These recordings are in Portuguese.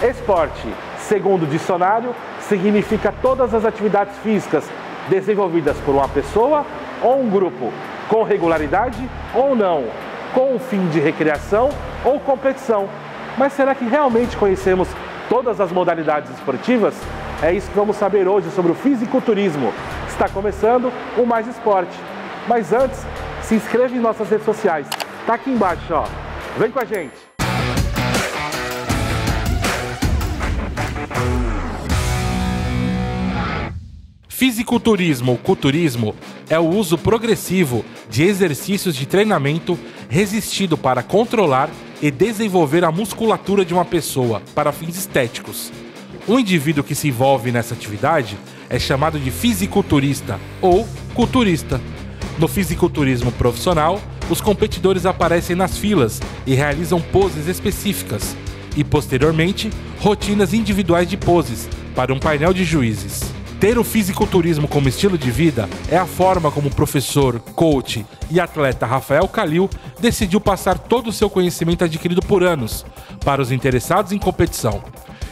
Esporte, segundo o dicionário, significa todas as atividades físicas desenvolvidas por uma pessoa ou um grupo, com regularidade ou não, com o fim de recreação ou competição. Mas será que realmente conhecemos todas as modalidades esportivas? É isso que vamos saber hoje sobre o fisiculturismo. Está começando o Mais Esporte. Mas antes, se inscreva em nossas redes sociais. Tá aqui embaixo, ó. Vem com a gente! Fisiculturismo ou culturismo é o uso progressivo de exercícios de treinamento resistido para controlar e desenvolver a musculatura de uma pessoa para fins estéticos. O indivíduo que se envolve nessa atividade é chamado de fisiculturista ou culturista. No fisiculturismo profissional, os competidores aparecem nas filas e realizam poses específicas e, posteriormente, rotinas individuais de poses para um painel de juízes. Ter o fisiculturismo como estilo de vida é a forma como o professor, coach e atleta Rafael Kalil decidiu passar todo o seu conhecimento adquirido por anos para os interessados em competição.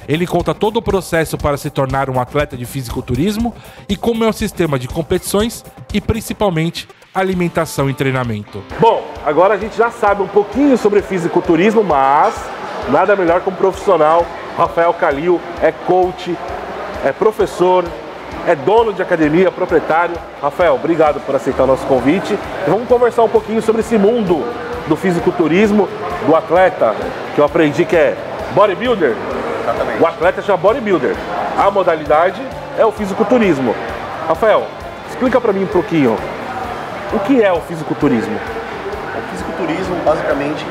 Ele conta todo o processo para se tornar um atleta de fisiculturismo e como é o sistema de competições e, principalmente, alimentação e treinamento. Bom, agora a gente já sabe um pouquinho sobre fisiculturismo, mas nada melhor que um profissional. Rafael Kalil é coach, é professor, é dono de academia, proprietário. Rafael, obrigado por aceitar o nosso convite. E vamos conversar um pouquinho sobre esse mundo do fisiculturismo, do atleta, que eu aprendi que é bodybuilder. Exatamente. O atleta chama bodybuilder. A modalidade é o fisiculturismo. Rafael, explica para mim um pouquinho, o que é o fisiculturismo? O fisiculturismo, basicamente,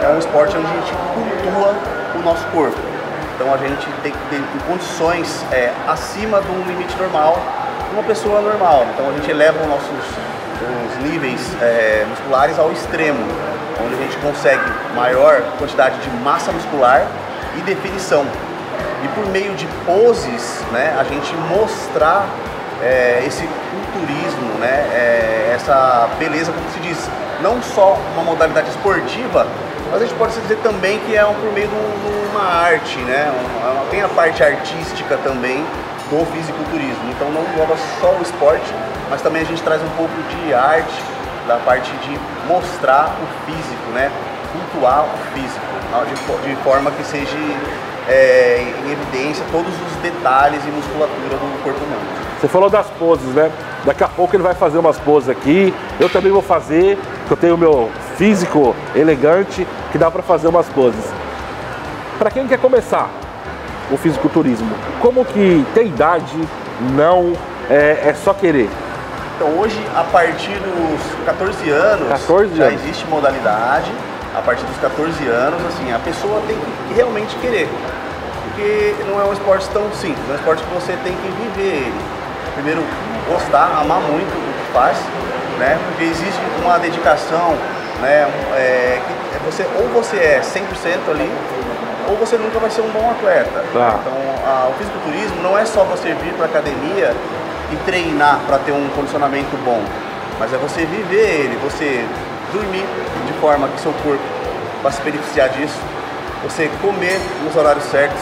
é um esporte onde a gente cultua o nosso corpo. Então a gente tem que ter condições acima de um limite normal de uma pessoa normal. Então a gente eleva os níveis musculares ao extremo, onde a gente consegue maior quantidade de massa muscular e definição. E por meio de poses, né, a gente mostrar esse culturismo, né, essa beleza, como se diz, não só uma modalidade esportiva, mas a gente pode dizer também que é por meio de uma arte, né? Tem a parte artística também do fisiculturismo. Então não engloba só o esporte, mas também a gente traz um pouco de arte, da parte de mostrar o físico, né? Cultuar o físico, de forma que seja em evidência todos os detalhes e musculatura do corpo humano. Você falou das poses, né? Daqui a pouco ele vai fazer umas poses aqui. Eu também vou fazer, porque eu tenho o meu físico elegante, que dá para fazer umas poses. Para quem quer começar o fisiculturismo, como que tem idade? Não, é só querer. Então hoje, a partir dos 14 anos, já existe modalidade. A partir dos 14 anos, assim, a pessoa tem que realmente querer. Porque não é um esporte tão simples, é um esporte que você tem que viver ele. Primeiro, gostar, amar muito o que faz, né? Porque existe uma dedicação, né? Ou você é 100% ali, ou você nunca vai ser um bom atleta. Tá. Então, o fisiculturismo não é só você vir para a academia e treinar para ter um condicionamento bom, mas é você viver ele, você dormir de forma que seu corpo vai se beneficiar disso, você comer nos horários certos,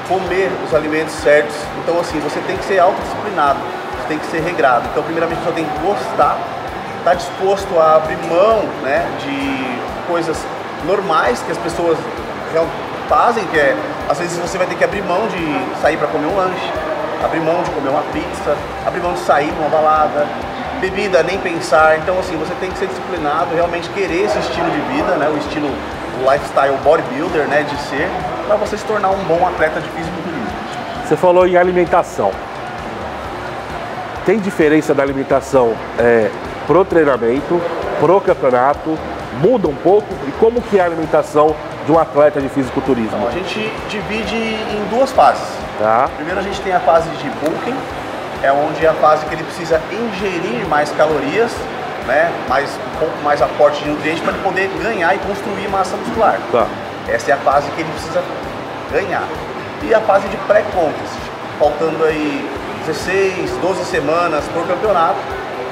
comer os alimentos certos. Então assim, você tem que ser autodisciplinado, você tem que ser regrado. Então primeiramente você tem que gostar, estar disposto a abrir mão, né, de coisas normais que as pessoas fazem, que às vezes você vai ter que abrir mão de sair para comer um lanche, abrir mão de comer uma pizza, abrir mão de sair numa balada, bebida, nem pensar. Então assim, você tem que ser disciplinado, realmente querer esse estilo de vida, né, o lifestyle bodybuilder, né, de ser, para você se tornar um bom atleta de fisiculturismo. Você falou em alimentação. Tem diferença da alimentação pro treinamento, pro campeonato? Muda um pouco? E como que é a alimentação de um atleta de fisiculturismo? Então, a gente divide em duas fases. Tá. Primeiro a gente tem a fase de bulking, é onde é a fase que ele precisa ingerir mais calorias, né, um pouco mais aporte de nutrientes para ele poder ganhar e construir massa muscular. Tá. Essa é a fase que ele precisa ganhar. E a fase de pré-contest, faltando aí 16, 12 semanas por campeonato,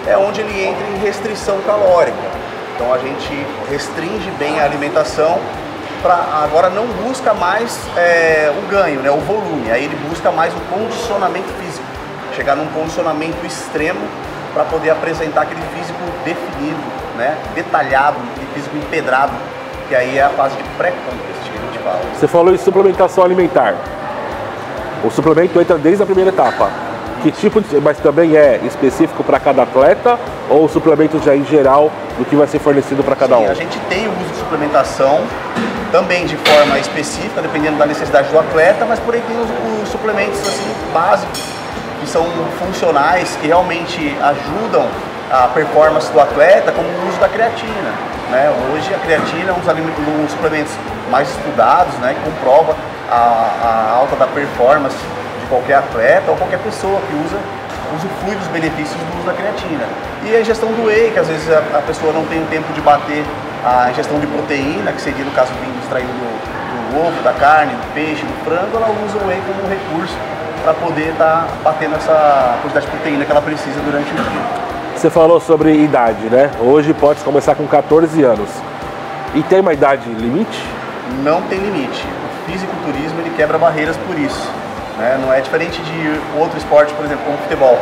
é onde ele entra em restrição calórica. Então a gente restringe bem a alimentação agora não busca mais o ganho, né, o volume, aí ele busca mais o condicionamento físico, chegar num condicionamento extremo para poder apresentar aquele físico definido, né, detalhado, aquele físico empedrado, que aí é a fase de pré-contest que a gente fala. Você falou em suplementação alimentar. O suplemento entra desde a primeira etapa. Que tipo de, mas também é específico para cada atleta ou o suplemento já em geral do que vai ser fornecido para cada um? A gente tem o uso de suplementação também de forma específica, dependendo da necessidade do atleta, mas porém tem os suplementos assim, básicos, que são funcionais, que realmente ajudam a performance do atleta, como o uso da creatina, né? Hoje a creatina é um dos suplementos mais estudados, né, que comprova a alta da performance de qualquer atleta ou qualquer pessoa que usufrui dos benefícios do uso da creatina. E a ingestão do whey, que às vezes a pessoa não tem o tempo de bater a ingestão de proteína, que seria no caso vindo extraído do ovo, da carne, do peixe, do frango, ela usa o whey como um recurso para poder estar batendo essa quantidade de proteína que ela precisa durante o dia. Você falou sobre idade, né? Hoje pode começar com 14 anos. E tem uma idade limite? Não tem limite. O fisiculturismo ele quebra barreiras por isso, né? Não é diferente de outro esporte, por exemplo, como o futebol.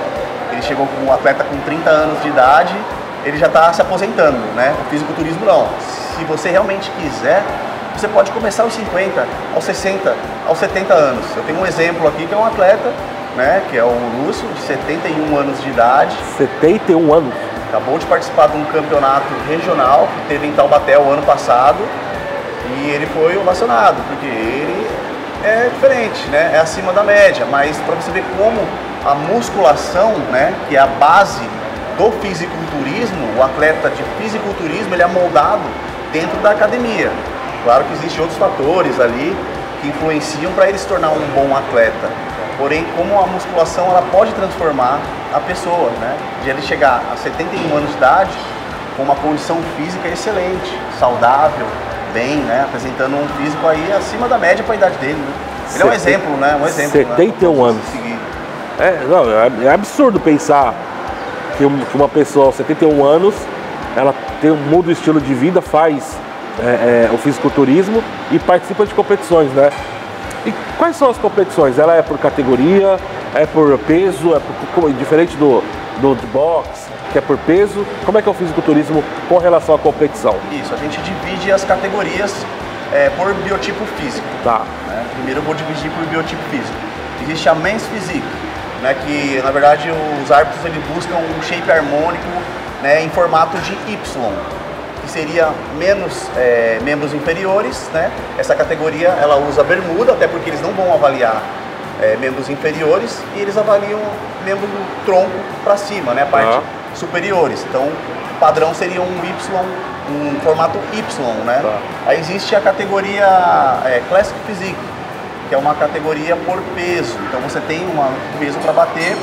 Ele chegou com um atleta com 30 anos de idade, ele já está se aposentando, né? O fisiculturismo não. Se você realmente quiser, você pode começar aos 50, aos 60, aos 70 anos. Eu tenho um exemplo aqui que é um atleta, né, que é o Lúcio, de 71 anos de idade. 71 anos? Acabou de participar de um campeonato regional que teve em Taubaté o ano passado e ele foi ovacionado, porque ele é diferente, né, é acima da média, mas para você ver como a musculação, né, que é a base do fisiculturismo, o atleta de fisiculturismo, ele é moldado dentro da academia. Claro que existem outros fatores ali que influenciam para ele se tornar um bom atleta. Porém, como a musculação ela pode transformar a pessoa, né? De ele chegar a 71 anos de idade com uma condição física excelente, saudável, bem, né? Apresentando um físico aí acima da média para a idade dele, né? Ele é um exemplo, né? Um exemplo. 71 anos. É absurdo pensar que uma pessoa aos 71 anos ela muda o estilo de vida, faz o fisiculturismo e participa de competições, né? E quais são as competições? Ela é por categoria, é por peso, diferente do boxe, que é por peso. Como é que é o fisiculturismo com relação à competição? Isso, a gente divide as categorias por biotipo físico. Tá. Né? Primeiro eu vou dividir por biotipo físico. Existe a Men's Physique, né, que na verdade os árbitros eles buscam um shape harmônico, né, em formato de Y, que seria menos membros inferiores, né? Essa categoria ela usa bermuda, até porque eles não vão avaliar membros inferiores e eles avaliam membro do tronco para cima, né? A parte superiores. Então o padrão seria um Y, um formato Y, né? Aí existe a categoria Classic Physique, que é uma categoria por peso. Então você tem um peso para bater,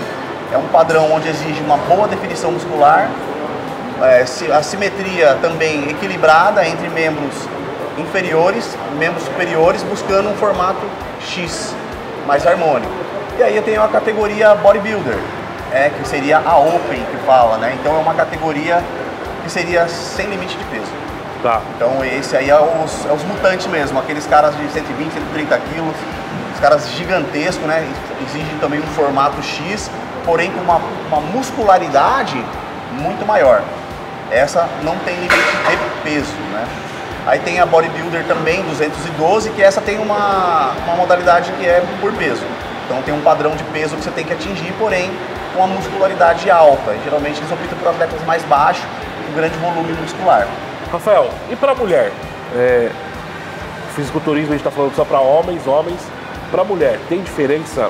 é um padrão onde exige uma boa definição muscular, a simetria também equilibrada entre membros inferiores e membros superiores, buscando um formato X, mais harmônico. E aí eu tenho a categoria Bodybuilder, que seria a Open que fala, né? Então é uma categoria que seria sem limite de peso. Tá. Então esse aí é os mutantes mesmo, aqueles caras de 120, 130 quilos, os caras gigantescos, né? Exigem também um formato X, porém com uma muscularidade muito maior. Essa não tem limite de peso, né? Aí tem a Bodybuilder também, 212, que essa tem uma modalidade que é por peso. Então tem um padrão de peso que você tem que atingir, porém com a muscularidade alta. E, geralmente eles optam por atletas mais baixos, com grande volume muscular. Rafael, e para a mulher? Fisiculturismo a gente está falando só para homens. Para a mulher, tem diferença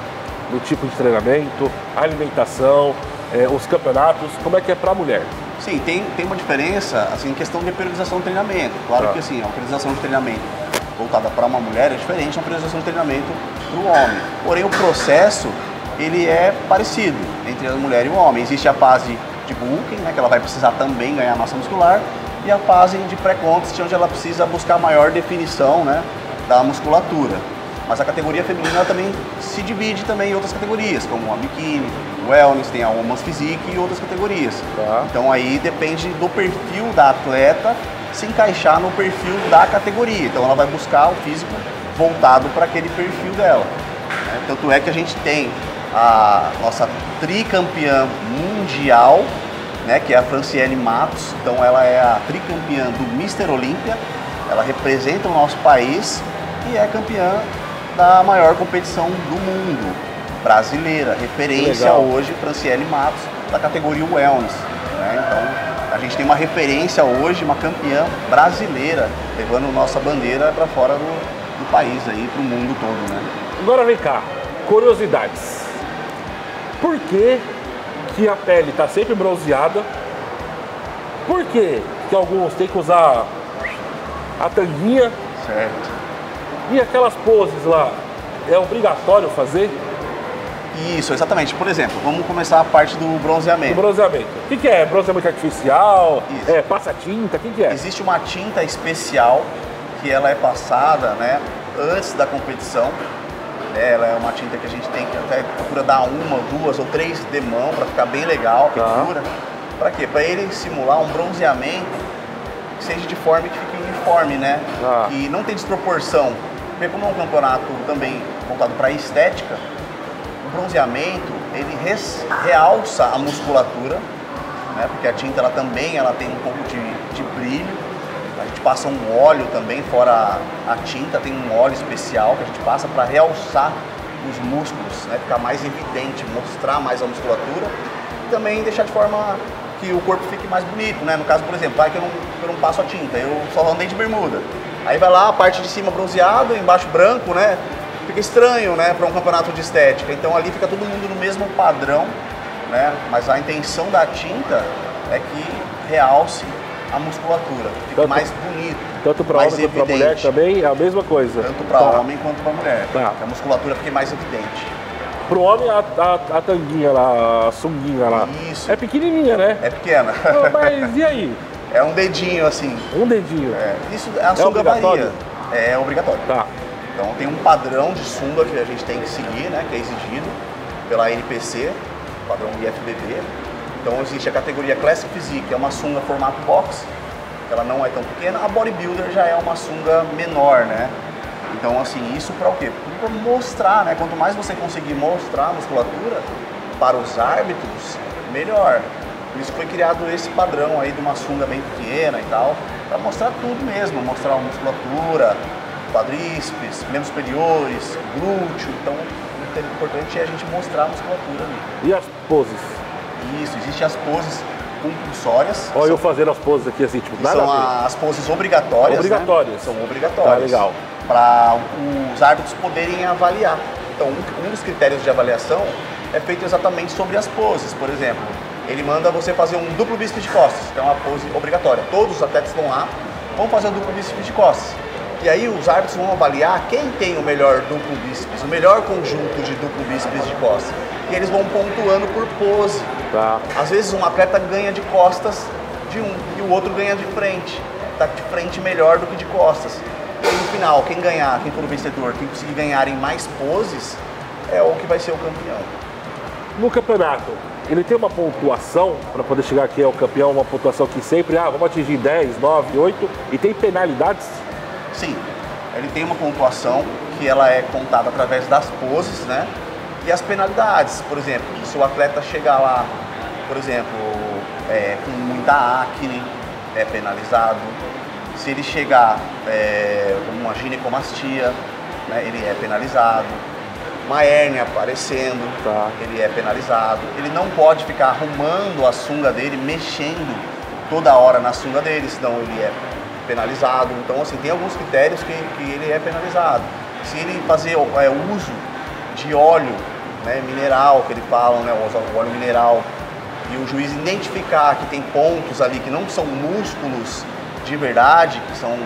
no tipo de treinamento, alimentação, os campeonatos? Como é que é para a mulher? Sim, tem uma diferença assim, em questão de periodização de treinamento. Claro que assim, a periodização de treinamento voltada para uma mulher é diferente da periodização de treinamento para o homem. Porém, o processo ele é parecido entre a mulher e o homem. Existe a fase de bulking, né, que ela vai precisar também ganhar massa muscular, e a fase de pré-contest, onde ela precisa buscar maior definição, né, da musculatura. Mas a categoria feminina também se divide também em outras categorias, como a biquíni, o wellness, tem a women's physique e outras categorias. Então aí depende do perfil da atleta, se encaixar no perfil da categoria. Então ela vai buscar o físico voltado para aquele perfil dela. Né? Tanto é que a gente tem a nossa tricampeã mundial, né, que é a Franciele Matos. Então ela é a tricampeã do Mr. Olímpia, ela representa o nosso país e é campeã da maior competição do mundo, brasileira, referência hoje, Franciele Matos, da categoria Wellness. Né? Então a gente tem uma referência hoje, uma campeã brasileira, levando nossa bandeira para fora do país, para o mundo todo. Né? Agora vem cá, curiosidades. Por que a pele está sempre bronzeada? Por que alguns têm que usar a tanguinha? Certo. E aquelas poses lá, é obrigatório fazer? Isso, exatamente. Por exemplo, vamos começar a parte do bronzeamento. O bronzeamento. O que é? Bronzeamento artificial? Isso. É passa tinta? O que é? Existe uma tinta especial que ela é passada, né, antes da competição. Ela é uma tinta que a gente tem que até procura dar 1, 2 ou 3 de mão para ficar bem legal, pintura. Para quê? Para ele simular um bronzeamento que seja de forma que fique uniforme, né? Que não tem desproporção. Porque como é um campeonato também voltado para estética, o bronzeamento ele realça a musculatura, né? Porque a tinta ela também tem um pouco de brilho. A gente passa um óleo também, fora a tinta, tem um óleo especial que a gente passa para realçar os músculos, né? Ficar mais evidente, mostrar mais a musculatura e também deixar de forma que o corpo fique mais bonito, né? No caso, por exemplo, vai que eu não passo a tinta, eu só andei de bermuda. Aí vai lá, a parte de cima bronzeado, embaixo branco, né? Fica estranho, né, para um campeonato de estética. Então ali fica todo mundo no mesmo padrão, né? Mas a intenção da tinta é que realce a musculatura, fica mais bonito, tanto para homem quanto para mulher também é a mesma coisa. Tanto para homem quanto para mulher, que a musculatura fique mais evidente. Pro homem a tanguinha lá, a sunguinha lá, isso, é pequenininha, né? É pequena. Mas e aí? É um dedinho assim. Um dedinho? Isso, a sunga varia. É obrigatório. Tá. Então tem um padrão de sunga que a gente tem que seguir, né? Que é exigido pela NPC, padrão IFBB. Então existe a categoria Classic Physique, que é uma sunga formato box, que ela não é tão pequena. A Bodybuilder já é uma sunga menor, né? Então assim, isso para o quê? Para mostrar, né? Quanto mais você conseguir mostrar a musculatura para os árbitros, melhor. Por isso foi criado esse padrão aí de uma sunga bem pequena e tal, para mostrar tudo mesmo, mostrar a musculatura, quadríceps, membros superiores, glúteo. Então o importante é a gente mostrar a musculatura ali. E as poses? Isso, existem as poses compulsórias. Olha eu fazendo as poses aqui assim, tipo, nada são a ver. as poses obrigatórias. Obrigatórias. Né? São obrigatórias. Tá, legal. Para os árbitros poderem avaliar. Então, um dos critérios de avaliação é feito exatamente sobre as poses. Por exemplo, ele manda você fazer um duplo bíceps de costas, que é uma pose obrigatória. Todos os atletas vão lá, vão fazer o duplo bíceps de costas. E aí os árbitros vão avaliar quem tem o melhor duplo bíceps, o melhor conjunto de duplo bíceps de costas. E eles vão pontuando por pose. Tá. Às vezes um atleta ganha de costas de um e o outro ganha de frente. Tá de frente melhor do que de costas. E aí no final, quem ganhar, quem for o vencedor, quem conseguir ganhar em mais poses, é o que vai ser o campeão. No campeonato, ele tem uma pontuação para poder chegar aqui ao campeão, uma pontuação que sempre, vamos atingir 10, 9, 8, e tem penalidades? Sim, ele tem uma pontuação que ela é contada através das poses, né? E as penalidades, por exemplo, se o atleta chegar lá, por exemplo, com muita acne, é penalizado. Se ele chegar com uma ginecomastia, né, ele é penalizado. Uma hérnia aparecendo, ele é penalizado. Ele não pode ficar arrumando a sunga dele, mexendo toda hora na sunga dele, senão ele é penalizado. Então, assim, tem alguns critérios que ele é penalizado. Se ele fazer uso de óleo, né, mineral, que ele fala, né, o óleo mineral, e o juiz identificar que tem pontos ali que não são músculos de verdade, que são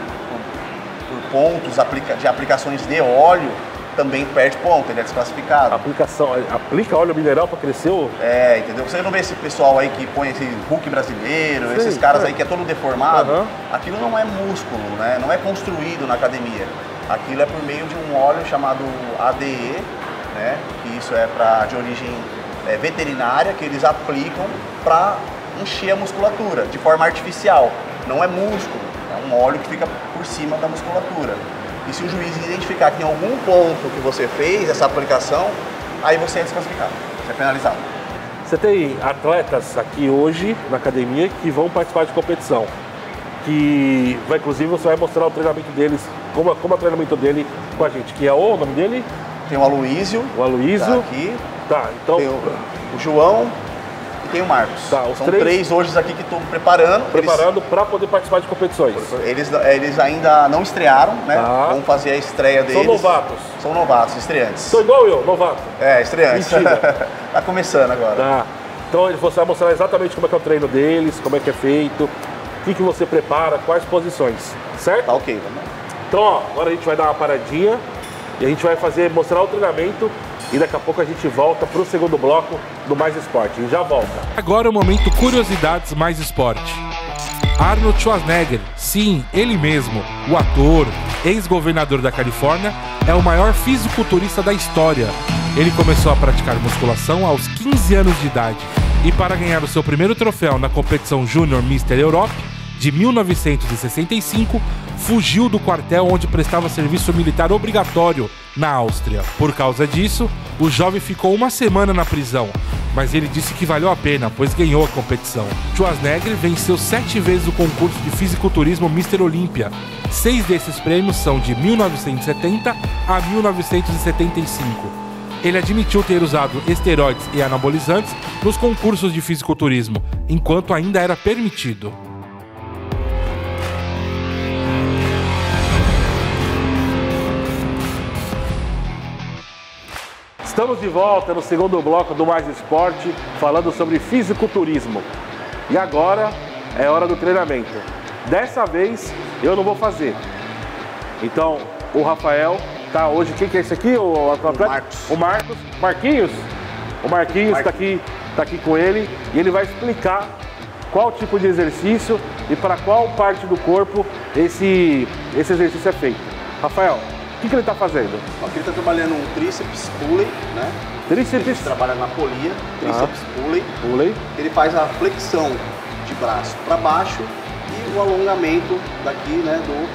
por pontos de aplicações de óleo, também perde ponto, ele é desclassificado. Aplica óleo mineral para crescer o... entendeu? Você não vê esse pessoal aí que põe esse Hulk brasileiro, sim, esses caras aí que é todo deformado, aquilo não é músculo, né? Não é construído na academia. Aquilo é por meio de um óleo chamado ADE, né? Que isso é de origem veterinária, que eles aplicam para encher a musculatura de forma artificial. Não é músculo, é um óleo que fica por cima da musculatura. E se o juiz identificar que em algum ponto que você fez essa aplicação, aí você é desclassificado, você é penalizado. Você tem atletas aqui hoje na academia que vão participar de competição. Que vai, inclusive, você vai mostrar o treinamento deles, como é o treinamento dele com a gente. Que é o nome dele? Tem o Aloísio. O Aloísio. Tá aqui. Tá, então. Tem o João e tem o Marcos. Tá, os São três três hoje aqui que estão preparando. Para poder participar de competições. Eles ainda não estrearam, né? Tá. Vão fazer a estreia deles. São novatos. São novatos, estreantes. Sou igual eu, novato. É, estreantes. Mentira. Tá começando agora. Tá. Então você vai mostrar exatamente como é que é o treino deles, como é que é feito, o que você prepara, quais posições, certo? Tá ok, vamos lá. Então, ó, agora a gente vai dar uma paradinha e a gente vai mostrar o treinamento e daqui a pouco a gente volta para o segundo bloco do Mais Esporte. A gente já volta. Agora é o momento Curiosidades Mais Esporte. Arnold Schwarzenegger, sim, ele mesmo, o ator, ex-governador da Califórnia, é o maior fisiculturista da história. Ele começou a praticar musculação aos 15 anos de idade e para ganhar o seu primeiro troféu na competição Júnior Mr. Europe de 1965, fugiu do quartel onde prestava serviço militar obrigatório na Áustria. Por causa disso, o jovem ficou uma semana na prisão, mas ele disse que valeu a pena, pois ganhou a competição. Schwarzenegger venceu 7 vezes o concurso de fisiculturismo Mr. Olímpia. 6 desses prêmios são de 1970 a 1975. Ele admitiu ter usado esteroides e anabolizantes nos concursos de fisiculturismo, enquanto ainda era permitido. Estamos de volta no segundo bloco do Mais Esporte, falando sobre fisiculturismo. E agora é hora do treinamento. Dessa vez eu não vou fazer. Então, o Rafael tá hoje. Quem que é esse aqui? O Marcos. O Marcos. Marquinhos? O Marquinhos tá aqui com ele e ele vai explicar qual tipo de exercício e para qual parte do corpo esse exercício é feito. Rafael, o que ele está fazendo? Aqui ele está trabalhando um tríceps pulley, né? Tríceps? Ele trabalha na polia, tríceps pulley. Ele faz a flexão de braço para baixo e o alongamento daqui, né, do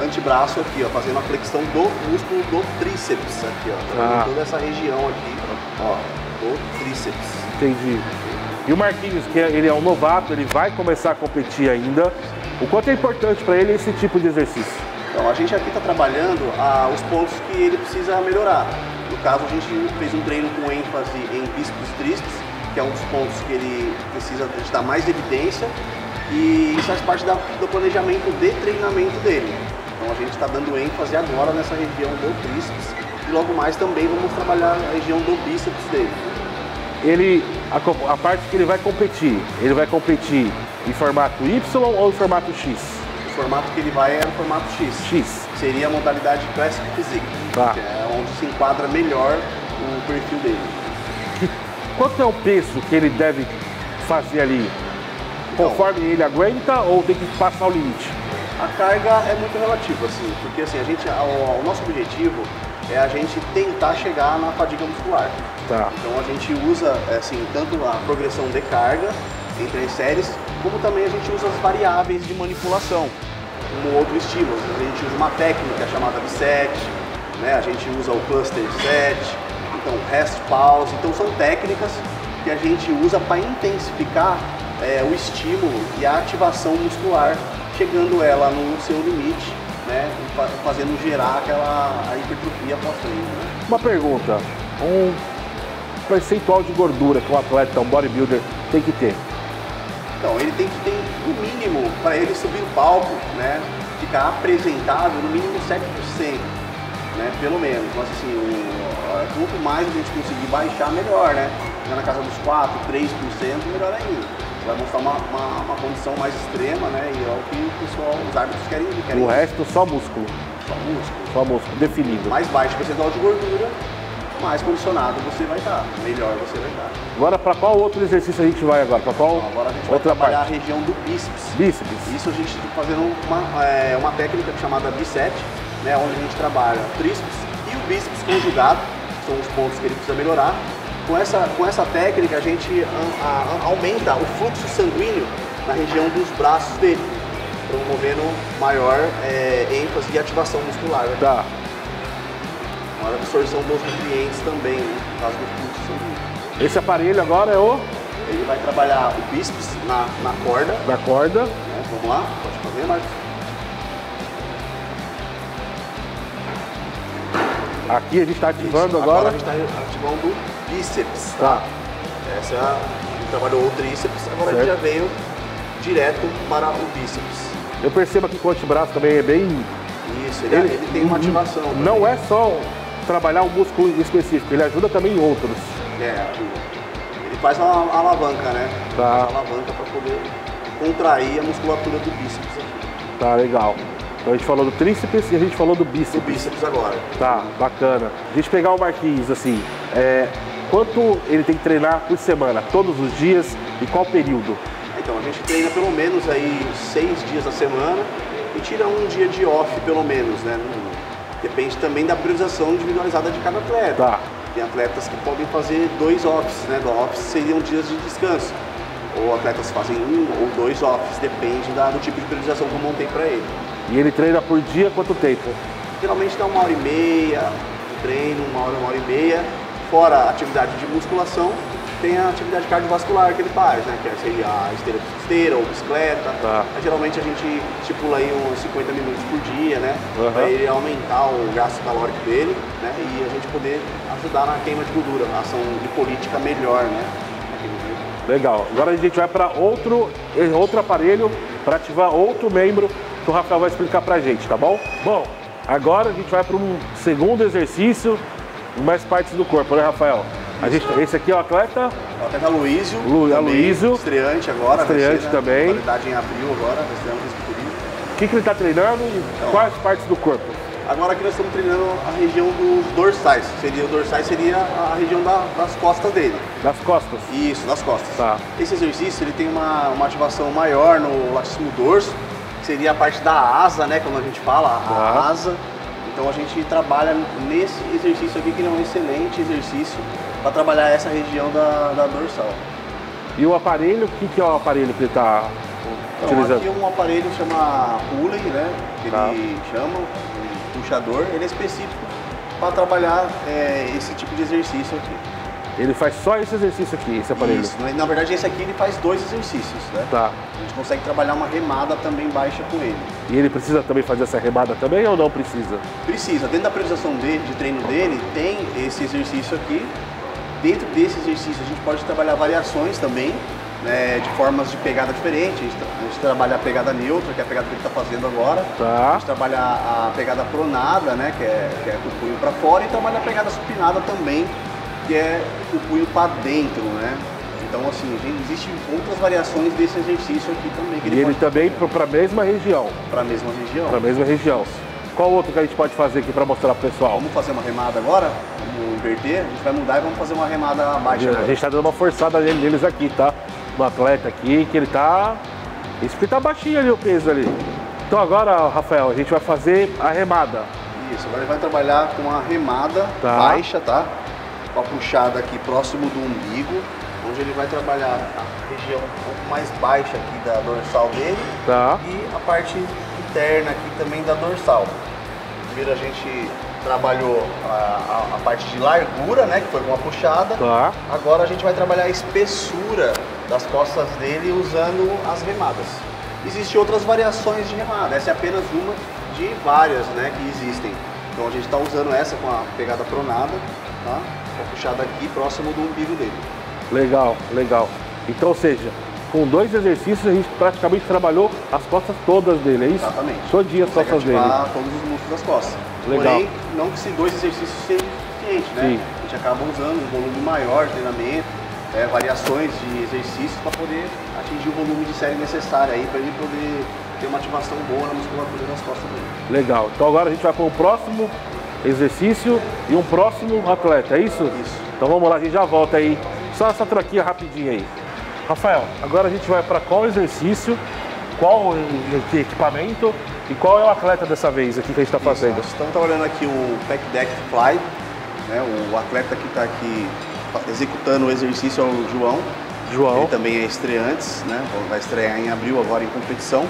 antebraço aqui, ó, fazendo a flexão do músculo do tríceps aqui, ó. Toda essa região aqui, ó, do tríceps. Entendi. E o Marquinhos, que ele é um novato, ele vai começar a competir ainda. O quanto é importante para ele esse tipo de exercício? Então, a gente aqui está trabalhando os pontos que ele precisa melhorar. No caso, a gente fez um treino com ênfase em bíceps e tríceps, que é um dos pontos que ele precisa dar mais evidência, e isso faz parte do planejamento de treinamento dele. Então, a gente está dando ênfase agora nessa região do tríceps, e logo mais também vamos trabalhar a região do bíceps dele. A parte que ele vai competir em formato Y ou em formato X? O formato que ele vai é o formato X. Seria a modalidade Classic Physique, que é onde se enquadra melhor o perfil dele. Quanto é o peso que ele deve fazer ali? Conforme ele aguenta ou tem que passar o limite? A carga é muito relativa, assim, porque assim, o nosso objetivo é a gente tentar chegar na fadiga muscular. Tá. Então a gente usa assim, tanto a progressão de carga entre as séries, como também a gente usa as variáveis de manipulação, como outro estímulo. A gente usa uma técnica chamada B7, né? A gente usa o cluster set, então rest pause. Então são técnicas que a gente usa para intensificar o estímulo e a ativação muscular, chegando ela no seu limite, né? E fazendo gerar a hipertrofia pós-treino. Né? Uma pergunta, um percentual de gordura que um atleta, um bodybuilder tem que ter? Então, ele tem que ter, no mínimo, para ele subir no palco, né, ficar apresentável, no mínimo 7%, né, pelo menos. Mas assim, quanto mais a gente conseguir baixar, melhor, né? Na casa dos 4%, 3%, melhor ainda. Você vai mostrar uma condição mais extrema, né, e é o que o pessoal, os árbitros querem. O resto, só músculo. Só músculo, definido. Mais baixo percentual de gordura, mais condicionado você vai estar, melhor você vai estar. Agora, para qual outro exercício a gente vai agora? Para qual agora a gente outra vai trabalhar parte? A região do bíceps. Bíceps. Isso a gente está fazendo uma técnica chamada B7, né, onde a gente trabalha o tríceps e o bíceps conjugado, que são os pontos que ele precisa melhorar. Com essa técnica a gente aumenta o fluxo sanguíneo na região dos braços dele. promovendo maior ênfase e ativação muscular. Né? Tá. Maior absorção dos nutrientes também, né? No caso do pulso. Esse aparelho agora é o... Ele vai trabalhar o bíceps na corda. Da corda. Né? Vamos lá, pode fazer, Marcos. Aqui a gente está ativando Isso. agora. A gente está ativando o bíceps. Tá. Essa a gente trabalhou o tríceps, agora Certo. a gente já veio direto para o bíceps. Eu percebo aqui que o antebraço também é bem... Isso, ele tem uma ativação. Não também. é só trabalhar um músculo específico, ele ajuda também em outros. Ele faz uma alavanca, né? Tá. Faz uma alavanca para poder contrair a musculatura do bíceps aqui. Tá, legal. Então a gente falou do tríceps e a gente falou do O bíceps. bíceps agora. Tá, bacana. A gente pegar o Marquinhos, assim, quanto ele tem que treinar por semana? Todos os dias e qual período? Então, a gente treina pelo menos aí 6 dias da semana e tira um dia de off, pelo menos, né? Depende também da priorização individualizada de cada atleta. Tá. Tem atletas que podem fazer 2 offs, né? 2 offs seriam dias de descanso. Ou atletas fazem 1 ou 2 offs, depende do tipo de priorização que eu montei para ele. E ele treina por dia quanto tempo? Geralmente dá 1h30 de treino, 1 hora e meia. Fora a atividade de musculação, tem a atividade cardiovascular que ele faz, né? Que seria a esteira ou bicicleta. Tá. Mas, geralmente a gente estipula aí uns 50 minutos por dia, né? Uhum. Para ele aumentar o gasto calórico dele, né? E a gente poder ajudar na queima de gordura, na ação lipolítica melhor, né? Legal. Agora a gente vai para outro aparelho para ativar outro membro que o Rafael vai explicar pra gente, tá bom? Bom, agora a gente vai para um segundo exercício em mais partes do corpo, né, Rafael? Esse aqui é o atleta? O atleta Luísio, Luísio. Estreante agora. Estreante vai ser, também. Qualidade em abril agora, vai estrear um fisiculturismo. O que ele está treinando e quais partes do corpo? Agora aqui nós estamos treinando a região dos dorsais. O dorsais seria a região das costas dele. Das costas? Isso, das costas. Tá. Esse exercício ele tem uma ativação maior no latíssimo dorso, que seria a parte da asa, né? Como a gente fala, a asa. Então a gente trabalha nesse exercício aqui, que é um excelente exercício para trabalhar essa região da dorsal. E o aparelho, o que é o aparelho que ele está utilizando? Aqui um aparelho chama Pulley, né? Que ele chama, um puxador, ele é específico para trabalhar esse tipo de exercício aqui. Ele faz só esse exercício aqui, esse aparelho? Isso, na verdade esse aqui ele faz 2 exercícios, né? Tá. A gente consegue trabalhar uma remada também baixa com ele. E ele precisa também fazer essa remada também ou não precisa? Precisa, dentro da priorização de treino dele tem esse exercício aqui. Dentro desse exercício a gente pode trabalhar variações também, né, de formas de pegada diferente. A gente trabalha a pegada neutra, que é a pegada que ele está fazendo agora. Tá. A gente trabalha a pegada pronada, né, que é com o punho para fora, e trabalha a pegada supinada também, que é o punho para dentro, né? Então, assim, existem outras variações desse exercício aqui também. Que E ele também para a mesma região? Para a mesma região. Para a mesma região. Qual outro que a gente pode fazer aqui para mostrar para o pessoal? Vamos fazer uma remada agora? Vamos inverter? A gente vai mudar e vamos fazer uma remada baixa. A gente está dando uma forçada neles aqui, tá? No atleta aqui, que ele tá... Isso porque tá baixinho ali o peso ali. Então agora, Rafael, a gente vai fazer a remada. Isso, agora ele vai trabalhar com a remada baixa, tá? Com a puxada aqui próximo do umbigo, onde ele vai trabalhar a região um pouco mais baixa aqui da dorsal dele. Tá. E a parte interna aqui também da dorsal. Primeiro a gente trabalhou a parte de largura, né, que foi com a puxada. Tá. Agora a gente vai trabalhar a espessura das costas dele usando as remadas. Existem outras variações de remada, essa é apenas uma de várias, né, que existem. Então a gente está usando essa com a pegada pronada, tá? Com a puxada aqui próximo do umbigo dele. Legal, legal. Então, ou seja, com 2 exercícios a gente praticamente trabalhou as costas todas dele, é isso? Exatamente. Todinha as costas dele. Todos os músculos das costas. Legal. Porém, não que se 2 exercícios sejam suficientes, né? Sim. A gente acaba usando um volume maior de treinamento, variações de exercícios para poder atingir o volume de série necessário aí para ele poder ter uma ativação boa na musculatura das costas dele. Legal. Então agora a gente vai para o próximo exercício e um próximo atleta, é isso? Isso. Então vamos lá, a gente já volta aí. Só essa troquinha rapidinho aí. Rafael, agora a gente vai para qual exercício, qual equipamento e qual é o atleta dessa vez aqui que a gente está fazendo? Nós estamos trabalhando aqui o Pec Deck Fly, né? O atleta que está aqui executando o exercício é o João. João. Ele também é estreante, né? Vai estrear em abril agora em competição.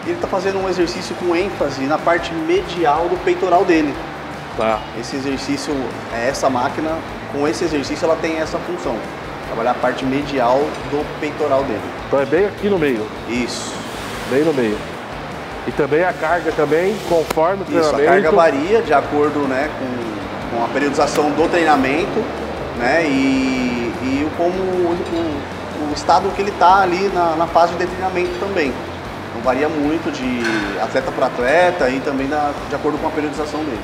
ele está fazendo um exercício com ênfase na parte medial do peitoral dele. Tá. Esse exercício, essa máquina, com esse exercício, ela tem essa função. Trabalhar a parte medial do peitoral dele. Então é bem aqui no meio. Isso. Bem no meio. E também a carga também, conforme o treinamento. Isso, a carga varia de acordo, né, com a periodização do treinamento, né, e como o estado que ele está ali na fase de treinamento também. Então varia muito de atleta para atleta e também de acordo com a periodização dele.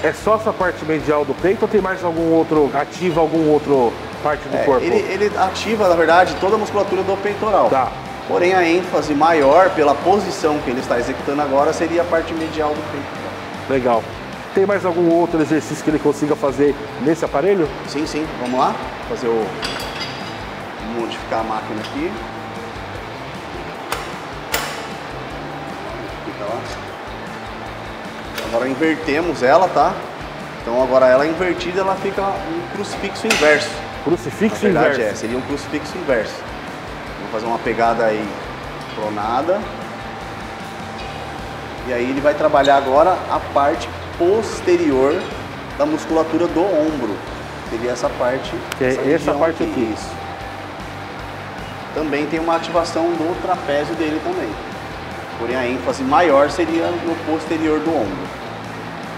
É só essa parte medial do peito ou tem mais algum outro, ativa algum outro parte do corpo? Ele ativa, na verdade, toda a musculatura do peitoral. Tá. Porém, a ênfase maior pela posição que ele está executando agora seria a parte medial do peito. Legal. Tem mais algum outro exercício que ele consiga fazer nesse aparelho? Sim. Vamos lá? Modificar a máquina aqui. Fica lá. Agora invertemos ela, tá? Então agora ela invertida, ela fica um crucifixo inverso. Crucifixo Na verdade, inverso. seria um crucifixo inverso. Vou fazer uma pegada aí pronada. E aí ele vai trabalhar agora a parte posterior da musculatura do ombro. Seria essa parte. Que é essa parte aqui. Isso. Também tem uma ativação do trapézio dele também. Porém a ênfase maior seria no posterior do ombro.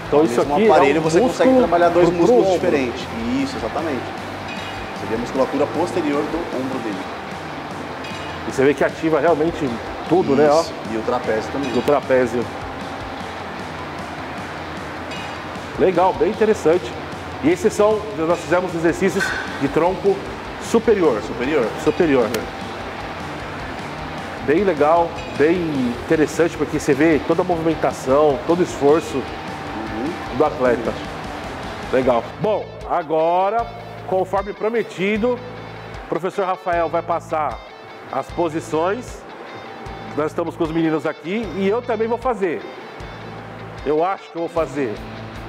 Então isso mesmo aqui aparelho é um você consegue trabalhar dois pro músculos ombro. diferentes. Isso, exatamente. Seria a musculatura posterior do ombro dele. E você vê que ativa realmente tudo, né? Ó, Isso. E o trapézio também. do trapézio. Legal, bem interessante. E esses são, nós fizemos exercícios de tronco superior. Superior. Bem legal, bem interessante, porque você vê toda a movimentação, todo o esforço do atleta. Legal. Bom, agora, conforme prometido, o professor Rafael vai passar as posições. Nós estamos com os meninos aqui e eu também vou fazer. Eu acho que eu vou fazer.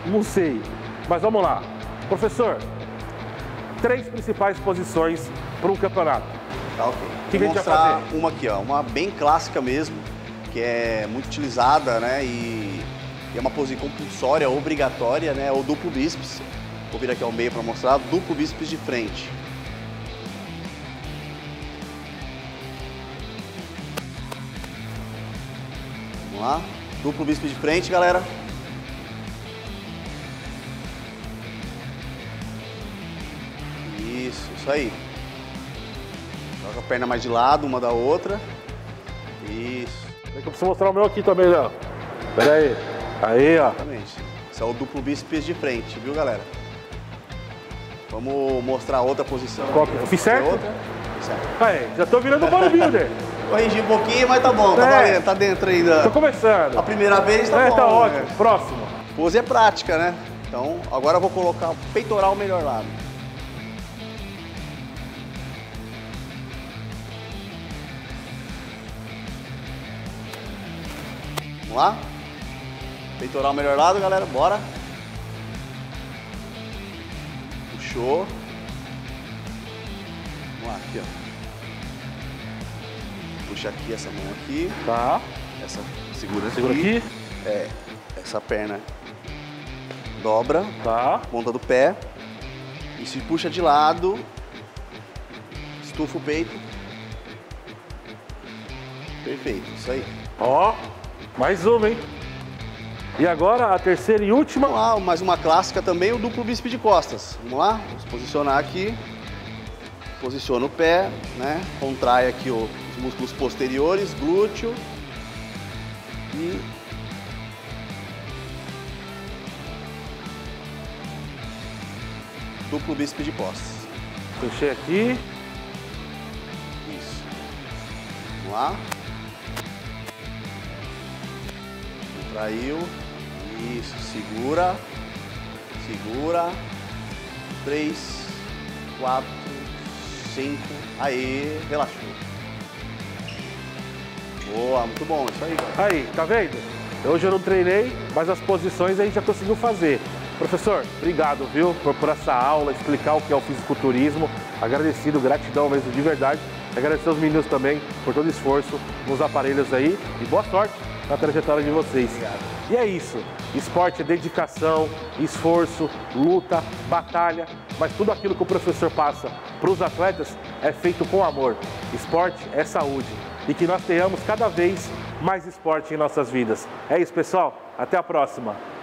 Não sei. Mas vamos lá. Professor, 3 principais posições para um campeonato. Tá, ok. Que Vou a gente vai mostrar fazer? uma aqui, ó, uma bem clássica mesmo, que é muito utilizada, né, e é uma pose compulsória, obrigatória, né, o duplo bíceps. Vou vir aqui ao meio para mostrar, duplo bíceps de frente. Vamos lá, duplo bíceps de frente, galera. Isso aí. Joga a perna mais de lado, uma da outra. Isso. É que eu preciso mostrar o meu aqui também, Léo. Pera aí. Aí, ó. Exatamente. Esse é o duplo bíceps de frente, viu, galera? Vamos mostrar a outra posição. Qual que é? Eu fiz certo? Outra. Certo. Aí, já tô virando bodybuilder. Corrigi um pouquinho, mas tá bom, tá valendo, tá dentro ainda. Tô começando. A primeira vez tá bom. Tá ótimo. Né? Próximo. Pose é prática, né? Então, agora eu vou colocar o peitoral melhor lado. Vamos lá? Peitoral melhor lado, galera, bora. Puxou. Vamos lá, aqui, ó. Puxa aqui essa mão aqui. Tá. Essa segura Segura aqui. É, essa perna dobra, Tá. ponta do pé. E se puxa de lado, estufa o peito. Perfeito, isso aí. Ó. Mais uma, hein? E agora a terceira e última. Vamos lá, mais uma clássica também, o duplo bíceps de costas. Vamos lá? Vamos posicionar aqui. Posiciona o pé, né? Contrai aqui os músculos posteriores, glúteo. E duplo bíceps de costas. Fechei aqui. Isso. Vamos lá. Contraiu. Isso. Segura. Segura. 3, 4, 5. Aê, relaxou. Boa, muito bom, isso aí, cara. Aí, tá vendo? Hoje eu não treinei, mas as posições a gente já conseguiu fazer. Professor, obrigado, viu, por essa aula, explicar o que é o fisiculturismo. Agradecido, gratidão mesmo, de verdade. Agradecer aos meninos também por todo o esforço nos aparelhos aí e boa sorte na trajetória de vocês. Obrigado. E é isso, esporte é dedicação, esforço, luta, batalha, mas tudo aquilo que o professor passa para os atletas é feito com amor. Esporte é saúde e que nós tenhamos cada vez mais esporte em nossas vidas. É isso, pessoal, até a próxima!